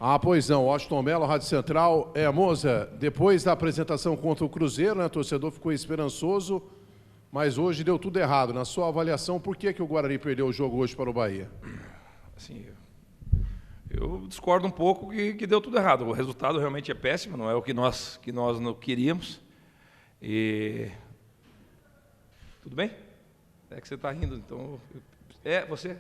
Ah, pois não, Washington Mello, Rádio Central. Moza, depois da apresentação contra o Cruzeiro, né, o torcedor ficou esperançoso, mas hoje deu tudo errado. Na sua avaliação, por que o Guarani perdeu o jogo hoje para o Bahia? Assim, eu discordo um pouco que deu tudo errado. O resultado realmente é péssimo, não é o que nós não queríamos. E... Tudo bem? É que você está rindo, então... Você?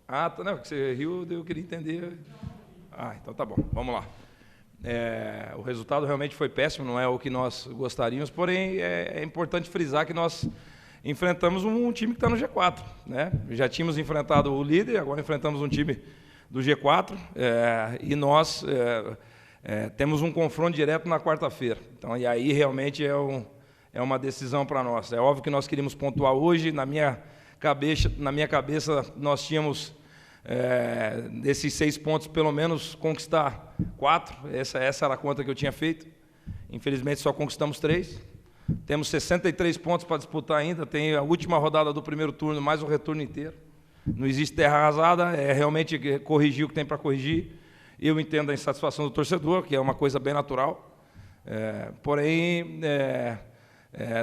Tá, não, que você riu, eu queria entender. Então tá bom, vamos lá. O resultado realmente foi péssimo, não é o que nós gostaríamos, porém é importante frisar que nós enfrentamos um time que está no G4, né? Já tínhamos enfrentado o líder, agora enfrentamos um time do G4, e nós temos um confronto direto na quarta-feira. Então, e aí realmente é uma decisão para nós. É óbvio que nós queríamos pontuar hoje. Na minha cabeça nós tínhamos, desses 6 pontos, pelo menos conquistar 4. Essa era a conta que eu tinha feito. Infelizmente só conquistamos 3. Temos 63 pontos para disputar ainda. Tem a última rodada do primeiro turno, mais o retorno inteiro. Não existe terra arrasada, é realmente corrigir o que tem para corrigir. Eu entendo a insatisfação do torcedor, que é uma coisa bem natural. Porém,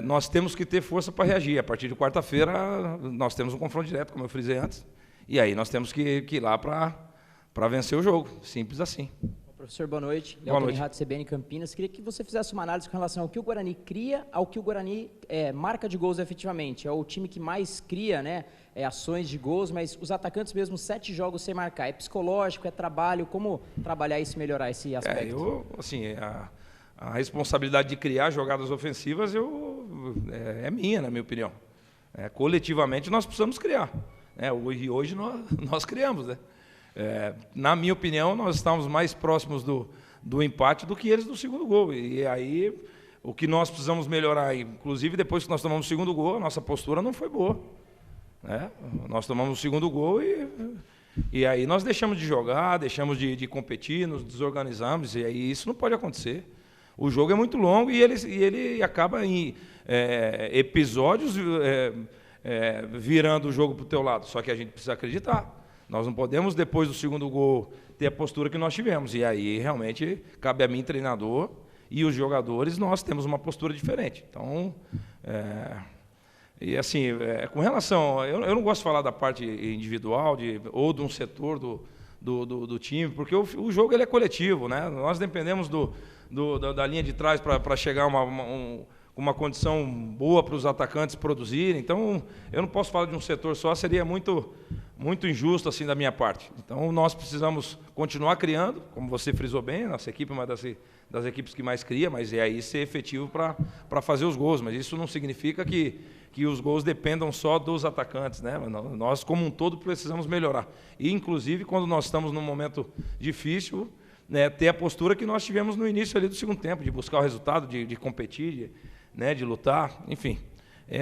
nós temos que ter força para reagir. A partir de quarta-feira, nós temos um confronto direto, como eu frisei antes. E aí nós temos que ir lá para vencer o jogo. Simples assim. Professor, boa noite. Boa noite. Rádio CBN Campinas. Queria que você fizesse uma análise com relação ao que o Guarani cria, ao que o Guarani marca de gols efetivamente. É o time que mais cria, né, ações de gols, mas os atacantes mesmo 7 jogos sem marcar. É psicológico, é trabalho? Como trabalhar isso e melhorar esse aspecto? A responsabilidade de criar jogadas ofensivas é minha, na minha opinião. Coletivamente nós precisamos criar. E hoje nós criamos, né? Na minha opinião, nós estamos mais próximos do empate do que eles do segundo gol. E aí, o que nós precisamos melhorar, inclusive depois que nós tomamos o segundo gol, a nossa postura não foi boa. Nós tomamos o segundo gol e aí nós deixamos de jogar, deixamos de competir, nos desorganizamos, e aí isso não pode acontecer. O jogo é muito longo e ele acaba em episódios virando o jogo para o teu lado. Só que a gente precisa acreditar. Nós não podemos, depois do segundo gol, ter a postura que nós tivemos. E aí, realmente, cabe a mim, treinador, e os jogadores, nós temos uma postura diferente. Então, com relação... Eu não gosto de falar da parte individual ou de um setor do time, porque o jogo ele é coletivo, né? Nós dependemos da linha de trás para chegar uma condição boa para os atacantes produzirem. Então, eu não posso falar de um setor só, seria muito injusto assim da minha parte. Então, nós precisamos continuar criando, como você frisou bem, nossa equipe é uma das equipes que mais cria, mas é aí ser efetivo para fazer os gols. Mas isso não significa que os gols dependam só dos atacantes, né? Nós, como um todo, precisamos melhorar. E, inclusive, quando nós estamos num momento difícil, né, ter a postura que nós tivemos no início ali do segundo tempo, de buscar o resultado, de competir, de lutar, enfim.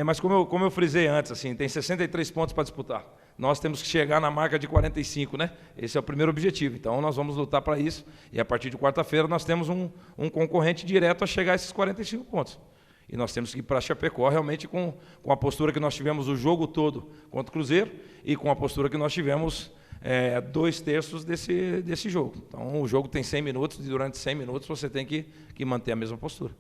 Mas como eu frisei antes, assim, tem 63 pontos para disputar. Nós temos que chegar na marca de 45, né? Esse é o primeiro objetivo. Então, nós vamos lutar para isso. E, a partir de quarta-feira, nós temos um concorrente direto a chegar a esses 45 pontos. E nós temos que ir para Chapecó realmente com a postura que nós tivemos o jogo todo contra o Cruzeiro e com a postura que nós tivemos 2/3 desse jogo. Então, o jogo tem 100 minutos e durante 100 minutos você tem que manter a mesma postura.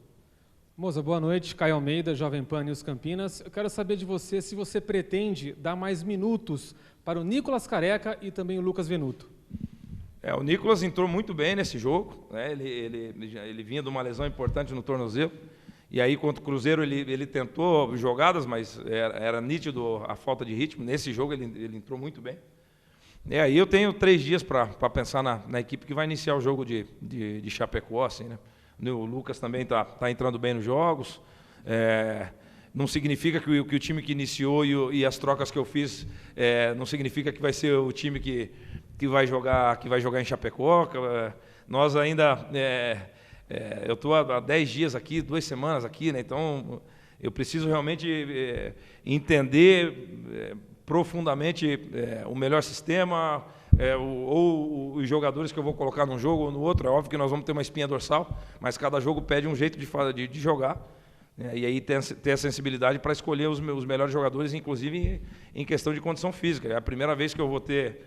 Moza, boa noite. Caio Almeida, Jovem Pan News Campinas. Eu quero saber de você se você pretende dar mais minutos para o Nicolas Careca e também o Lucas Venuto. O Nicolas entrou muito bem nesse jogo, né? Ele vinha de uma lesão importante no tornozelo, e aí contra o Cruzeiro ele tentou jogadas, mas era nítido a falta de ritmo. Nesse jogo ele entrou muito bem. E aí eu tenho 3 dias para pensar na equipe que vai iniciar o jogo de Chapecó, assim, né? O Lucas também está entrando bem nos jogos. Não significa que o time que iniciou e as trocas que eu fiz não significa que vai ser o time que vai jogar em Chapecó. Nós ainda... eu estou há 10 dias aqui, 2 semanas aqui, né? Então eu preciso realmente entender profundamente o melhor sistema, ou os jogadores que eu vou colocar num jogo ou no outro. É óbvio que nós vamos ter uma espinha dorsal, mas cada jogo pede um jeito de jogar, né? E aí ter a sensibilidade para escolher os melhores jogadores, inclusive em questão de condição física. É a primeira vez que eu vou ter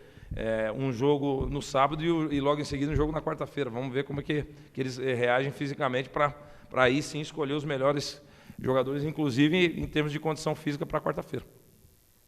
um jogo no sábado e logo em seguida um jogo na quarta-feira. Vamos ver como é que eles reagem fisicamente para aí sim escolher os melhores jogadores, inclusive em termos de condição física para quarta-feira.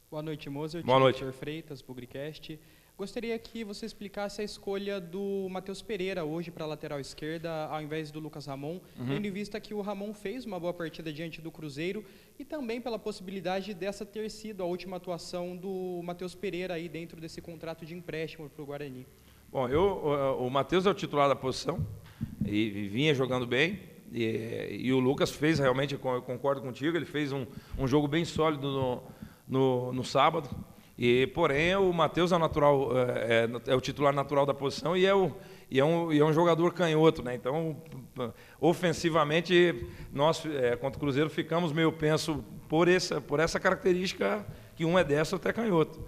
Boa noite, Mozart. Boa noite. Vitor Freitas, Bugricast. Gostaria que você explicasse a escolha do Matheus Pereira hoje para a lateral esquerda, ao invés do Lucas Ramon, tendo em vista que o Ramon fez uma boa partida diante do Cruzeiro e também pela possibilidade dessa ter sido a última atuação do Matheus Pereira aí dentro desse contrato de empréstimo para o Guarani. Bom, o Matheus é o titular da posição e vinha jogando bem. E o Lucas fez realmente, eu concordo contigo, ele fez um jogo bem sólido no sábado. Porém, o Matheus é o titular natural da posição e é um jogador canhoto, né? Então, ofensivamente, nós contra o Cruzeiro ficamos meio penso por essa característica que um é destro até canhoto.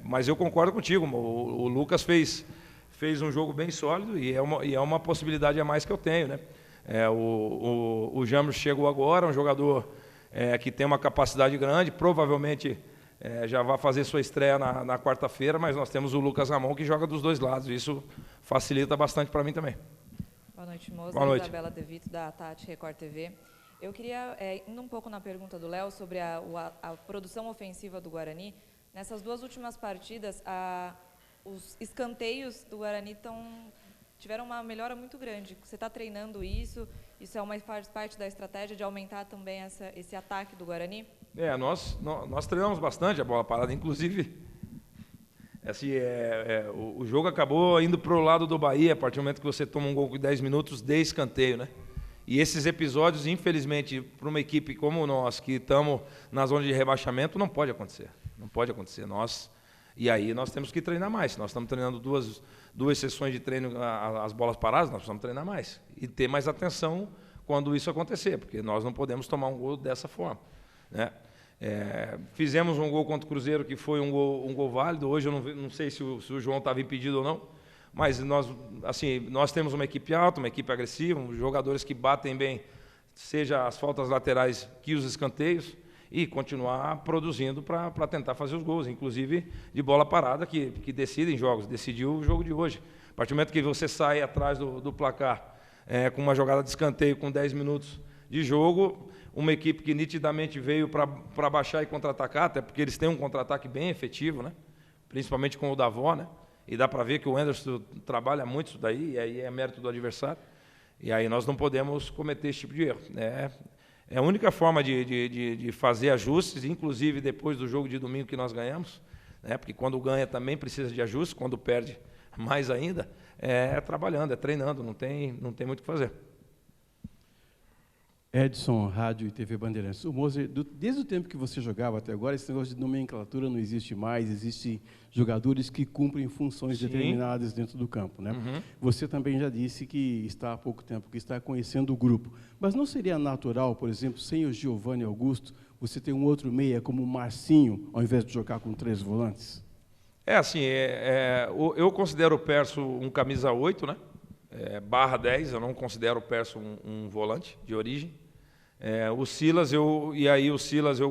Mas eu concordo contigo, o Lucas fez um jogo bem sólido e é uma possibilidade a mais que eu tenho, né? O Jambros chegou agora, um jogador que tem uma capacidade grande, provavelmente já vai fazer sua estreia na quarta-feira, mas nós temos o Lucas Ramon que joga dos dois lados, isso facilita bastante para mim também. Boa noite, Moza. Boa noite. Isabela De Vito, da Tati Record TV. Eu queria, indo um pouco na pergunta do Léo sobre a produção ofensiva do Guarani, nessas duas últimas partidas, os escanteios do Guarani tiveram uma melhora muito grande. Você está treinando isso? Isso é uma parte da estratégia de aumentar também esse ataque do Guarani? Nós treinamos bastante a bola parada, inclusive o jogo acabou indo para o lado do Bahia, a partir do momento que você toma um gol com 10 minutos de escanteio, né? E esses episódios, infelizmente, para uma equipe como nós, que estamos na zona de rebaixamento, não pode acontecer. Não pode acontecer. E aí nós temos que treinar mais. Nós estamos treinando duas sessões de treino, as bolas paradas, nós precisamos treinar mais. E ter mais atenção quando isso acontecer, porque nós não podemos tomar um gol dessa forma, né? Fizemos um gol contra o Cruzeiro que foi um gol válido. Hoje eu não sei se o João estava impedido ou não, mas nós temos uma equipe alta, uma equipe agressiva, jogadores que batem bem, seja as faltas laterais que os escanteios, e continuar produzindo para tentar fazer os gols, inclusive de bola parada, que decidem jogos, decidiu o jogo de hoje. A partir do momento que você sai atrás do placar com uma jogada de escanteio com 10 minutos de jogo, uma equipe que nitidamente veio para baixar e contra-atacar, até porque eles têm um contra-ataque bem efetivo, né? Principalmente com o Davó, né? E dá para ver que o Anderson trabalha muito isso daí, e aí é mérito do adversário. E aí nós não podemos cometer esse tipo de erro. É a única forma de fazer ajustes, inclusive depois do jogo de domingo que nós ganhamos, né? Porque quando ganha também precisa de ajustes, quando perde mais ainda, trabalhando, treinando, não tem muito o que fazer. Edson, Rádio e TV Bandeirantes. O Moser, desde o tempo que você jogava até agora, esse negócio de nomenclatura não existe mais, existem jogadores que cumprem funções determinadas dentro do campo, né? Uhum. Você também já disse que está há pouco tempo, que está conhecendo o grupo. Mas não seria natural, por exemplo, sem o Giovanni Augusto, você ter um outro meia como o Marcinho, ao invés de jogar com 3 volantes? Eu considero o Perso um camisa 8, né? Barra 10, eu não considero o Perso um volante de origem. O Silas, eu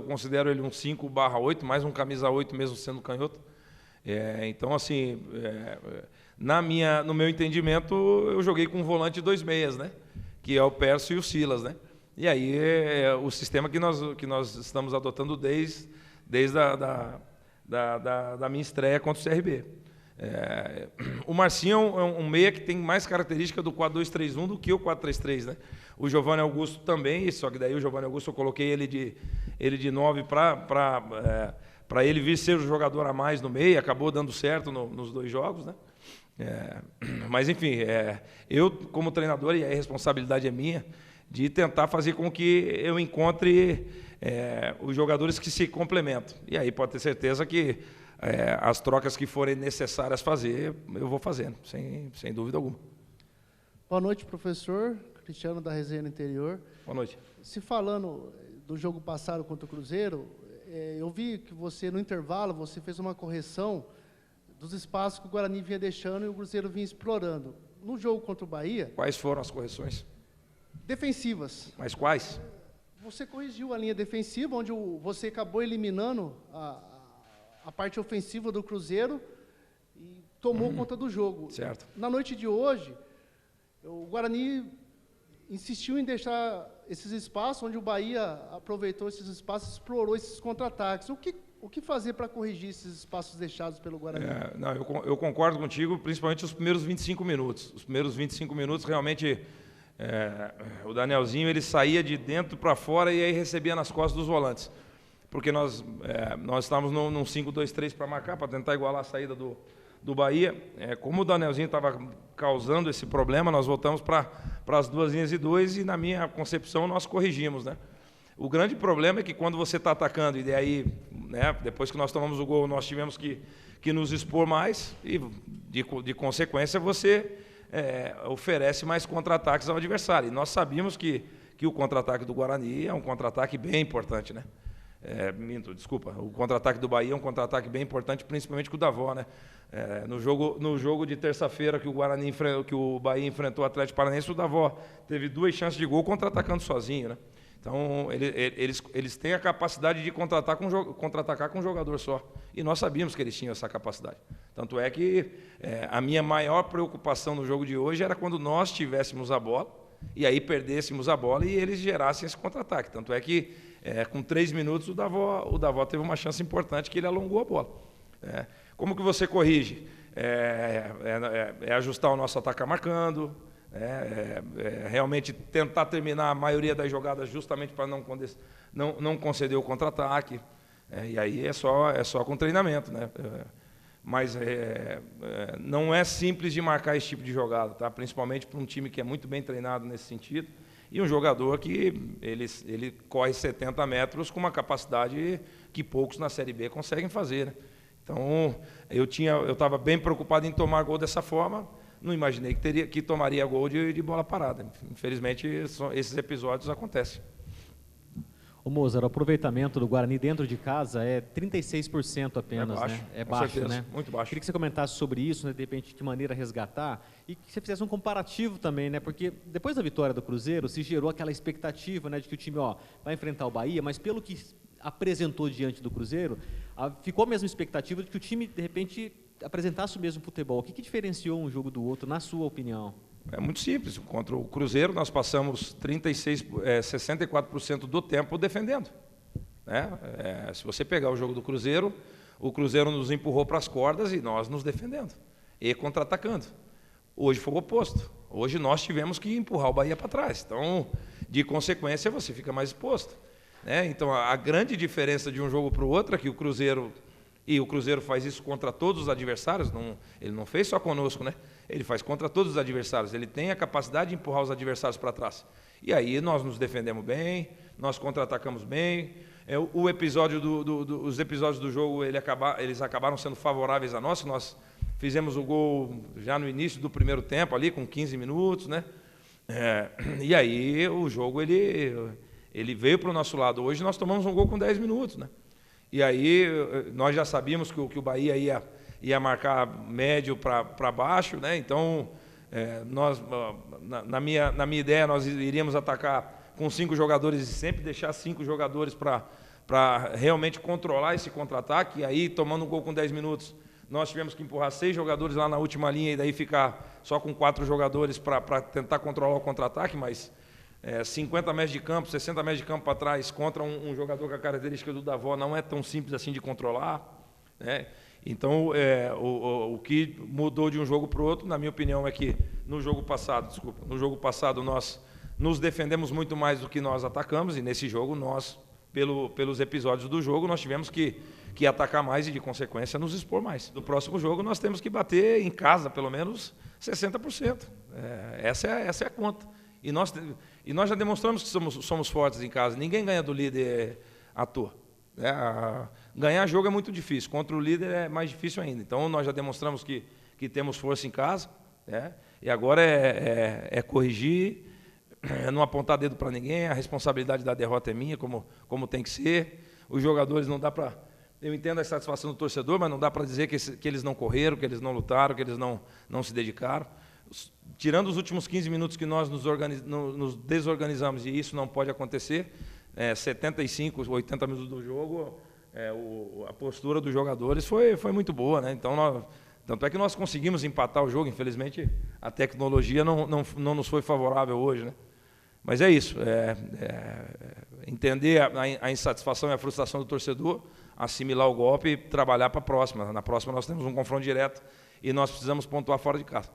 considero ele um 5/8, mais um camisa 8 mesmo sendo canhoto. Então, no meu entendimento, eu joguei com um volante 2 meias, né? Que é o Perso e o Silas, né? E aí o sistema que nós estamos adotando desde da minha estreia contra o CRB. O Marcinho é um meia que tem mais característica do 4-2-3-1 do que o 4-3-3, né? O Giovanni Augusto também, só que daí o Giovanni Augusto eu coloquei ele de 9 para ele vir ser o jogador a mais no meio, acabou dando certo nos 2 jogos, né? Mas enfim, eu como treinador, e a responsabilidade é minha, de tentar fazer com que eu encontre os jogadores que se complementam. E aí pode ter certeza que as trocas que forem necessárias fazer, eu vou fazendo, sem dúvida alguma. Boa noite, professor. Cristiano, da Resenha no Interior. Boa noite. Se falando do jogo passado contra o Cruzeiro, eu vi que você, no intervalo, você fez uma correção dos espaços que o Guarani vinha deixando e o Cruzeiro vinha explorando. No jogo contra o Bahia... Quais foram as correções? Defensivas. Mas quais? Você corrigiu a linha defensiva, onde você acabou eliminando a parte ofensiva do Cruzeiro e tomou conta do jogo. Certo. Na noite de hoje, o Guarani insistiu em deixar esses espaços, onde o Bahia aproveitou esses espaços, explorou esses contra-ataques. O que fazer para corrigir esses espaços deixados pelo Guarani? Não, eu concordo contigo, principalmente os primeiros 25 minutos. Os primeiros 25 minutos, realmente, o Danielzinho ele saía de dentro para fora e aí recebia nas costas dos volantes. Porque nós estávamos num 5-2-3 para marcar, para tentar igualar a saída do Bahia. Como o Danielzinho estava causando esse problema, nós voltamos para as 2 linhas e 2 e, na minha concepção, nós corrigimos, né? O grande problema é que quando você está atacando, e daí, né, depois que nós tomamos o gol, nós tivemos que nos expor mais, e de consequência você oferece mais contra-ataques ao adversário. E nós sabíamos que o contra-ataque do Guarani é um contra-ataque bem importante, né? O contra-ataque do Bahia é um contra-ataque bem importante, principalmente com o Davó, né? No jogo de terça-feira que o Bahia enfrentou o Atlético Paranaense, o Davó teve 2 chances de gol contra-atacando sozinho, né? Então, eles têm a capacidade de contra-atacar com um jogador só. E nós sabíamos que eles tinham essa capacidade. Tanto é que a minha maior preocupação no jogo de hoje era quando nós tivéssemos a bola, e aí perdêssemos a bola e eles gerassem esse contra-ataque. Tanto é que, com 3 minutos, o Davó teve uma chance importante que ele alongou a bola. Como que você corrige? Ajustar o nosso ataque marcando, realmente tentar terminar a maioria das jogadas justamente para não conceder o contra-ataque. E aí é só com treinamento, né? Mas não é simples de marcar esse tipo de jogada, tá? Principalmente para um time que é muito bem treinado nesse sentido e um jogador que ele corre 70 metros com uma capacidade que poucos na Série B conseguem fazer, né? Então, eu estava bem preocupado em tomar gol dessa forma. Não imaginei que tomaria gol de bola parada. Infelizmente, esses episódios acontecem. Ô Mozart, o aproveitamento do Guarani dentro de casa é 36% apenas, baixo, né? É com baixo, certeza, né? muito baixo. Queria que você comentasse sobre isso, né? De repente, de que maneira resgatar, e que você fizesse um comparativo também, né? Porque depois da vitória do Cruzeiro, se gerou aquela expectativa, né, de que o time vai enfrentar o Bahia, mas pelo que apresentou diante do Cruzeiro, ficou a mesma expectativa de que o time, de repente, apresentasse o mesmo futebol. O que diferenciou um jogo do outro, na sua opinião? É muito simples. Contra o Cruzeiro, nós passamos 64% do tempo defendendo, né? Se você pegar o jogo do Cruzeiro, o Cruzeiro nos empurrou para as cordas e nós nos defendendo e contra-atacando. Hoje foi o oposto. Hoje nós tivemos que empurrar o Bahia para trás. Então, de consequência, você fica mais exposto, né? Então, a grande diferença de um jogo para o outro é que o Cruzeiro faz isso contra todos os adversários, ele não fez só conosco, né? Ele faz contra todos os adversários, ele tem a capacidade de empurrar os adversários para trás. E aí nós nos defendemos bem, nós contra-atacamos bem. Os episódios do jogo eles acabaram sendo favoráveis a nós fizemos o gol já no início do primeiro tempo, ali com 15 minutos, né? E aí o jogo ele veio para o nosso lado. Hoje nós tomamos um gol com 10 minutos, né? E aí nós já sabíamos que o Bahia ia marcar médio para baixo, né? Então, na minha ideia, nós iríamos atacar com 5 jogadores e sempre deixar 5 jogadores para realmente controlar esse contra-ataque. E aí, tomando um gol com 10 minutos, nós tivemos que empurrar 6 jogadores lá na última linha e daí ficar só com 4 jogadores para tentar controlar o contra-ataque, mas 50 metros de campo, 60 metros de campo para trás contra um jogador com a característica do Davó não é tão simples assim de controlar, né? Então, o que mudou de um jogo para o outro, na minha opinião, é que no jogo passado nós nos defendemos muito mais do que nós atacamos, e nesse jogo nós, pelos episódios do jogo, nós tivemos que atacar mais e, de consequência, nos expor mais. No próximo jogo, nós temos que bater em casa, pelo menos, 60%. Essa é a conta. E nós já demonstramos que somos fortes em casa. Ninguém ganha do líder à toa. Ganhar jogo é muito difícil. Contra o líder é mais difícil ainda. Então, nós já demonstramos que temos força em casa. E agora é corrigir, não apontar dedo para ninguém. A responsabilidade da derrota é minha, como tem que ser. Os jogadores não dá para... Eu entendo a satisfação do torcedor, mas não dá para dizer que eles não correram, que eles não lutaram, que eles não se dedicaram. Tirando os últimos 15 minutos que nós nos desorganizamos, e isso não pode acontecer, 75, 80 minutos do jogo, a postura dos jogadores foi muito boa, né? Então, Tanto é que nós conseguimos empatar o jogo, infelizmente a tecnologia não nos foi favorável hoje, né? Mas é isso, entender a insatisfação e a frustração do torcedor, assimilar o golpe e trabalhar para a próxima. Na próxima nós temos um confronto direto e nós precisamos pontuar fora de casa.